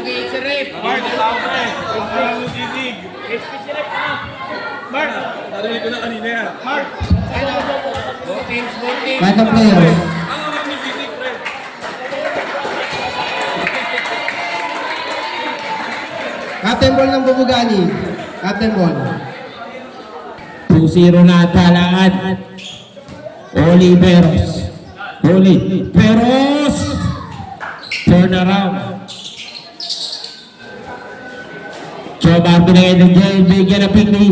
nag-iit si Rep. Mark, tao pre. Ang titig. Mark, narinig ko na kanina yan. Mark. Both teams. By the player. Ang amang ni titig pre. Captain ball ng Bubugani. Captain ball. 2-0 na talaan. Oliveros. Turn around. Coba binigay ng Jay. Bigyan ng Pigny.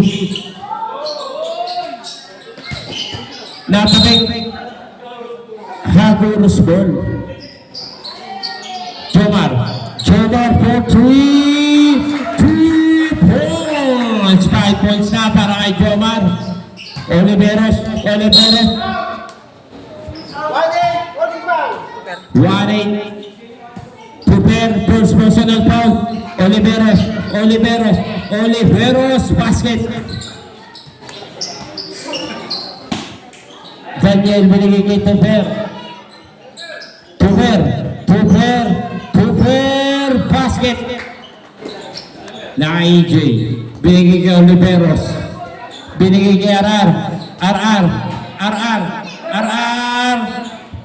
Napakik. Hagurus ball. Jomar for 3 points. 5 points na para kay Jomar. Oliveros. 1-8. Prepare first personal foul. Oliveros basket. Daniel binigay kay Tufer basket. Na EJ binigay kay Oliveros. Binigay kay RR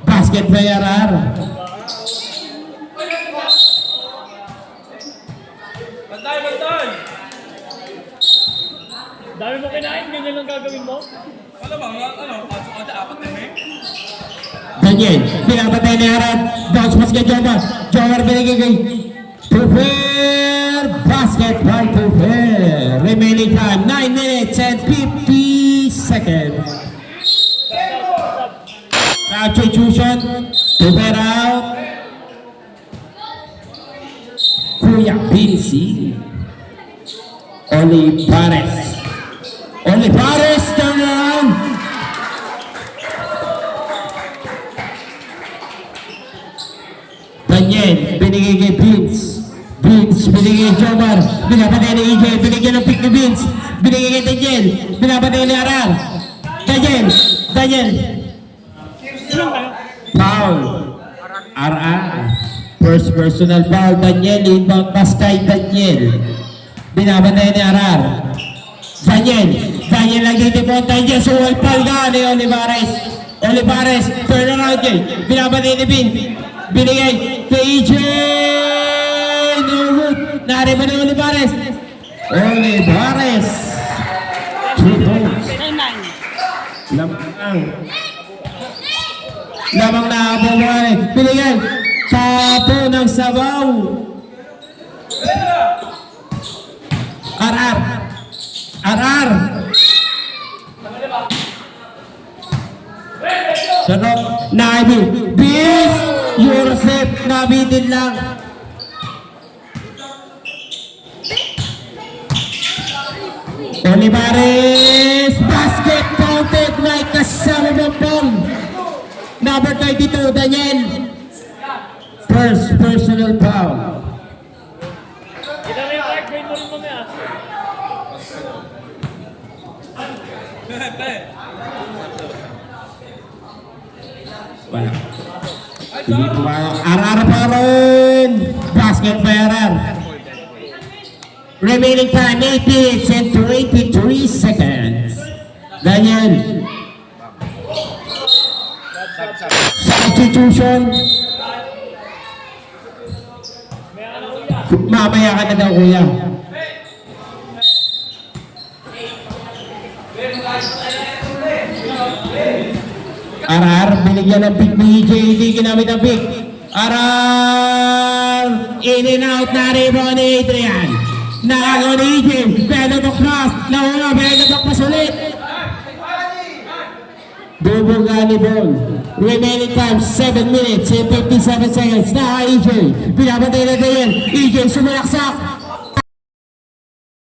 basket by RR. Bantay! Dami mo kinain, ganyan lang gagawin mo? Ano ba? Apat na may? Daniel, pinapatay ni Arad. Bounce pass kay Jomar. Jomar binigay kay Tufer. Basket by Tufer. Remaining time, 9 minutes and 50 seconds. Substitution. Tufer out. Kuya Vinci. Olivares turn around. Daniel, binigay kay Vince binigay kay Jomar. Binapatay ni EJ, binigyan ng pick ni Vince. Binigay kay Daniel, binapatay ni Arar. Daniel. Foul. RR. First personal foul. Daniel, inbound pass kay Daniel. Binapatay ni Arar. Daniel lagi tipontay dyan sa wall pal ka ni Olivares, turn around dyan. Binapatay ni Vince. Binigay kay EJ. No good. Nari ba ni Olivares? 2 points. Lamang na Bumari. Binigay. Tapo ng sabaw. RR. Sarap. Nabi. Bis. Yurosep. Nabitin lang. Olivares. Basket counted like kasama ng ball. Number 32, Daniel. First personal foul. Kita mo yung card, grade mo rin mamaya. Wala. Hindi pumayag. RR pa rin. Basket by RR. Remaining time, 8 minutes and 23 seconds. Daniel. Substitution. Mamaya ka na daw, kuya. RR, binigyan ng pick ni EJ, hindi ginamit ang pick. RR, in and out na rebound ni Adrian. Nakagawa ni EJ, better to cross, nauna, better to pass ulit. Bubugani ball. Remaining time, 7 minutes and 57 seconds. Na EJ, pinapatay na Daniel. EJ sumalaksak.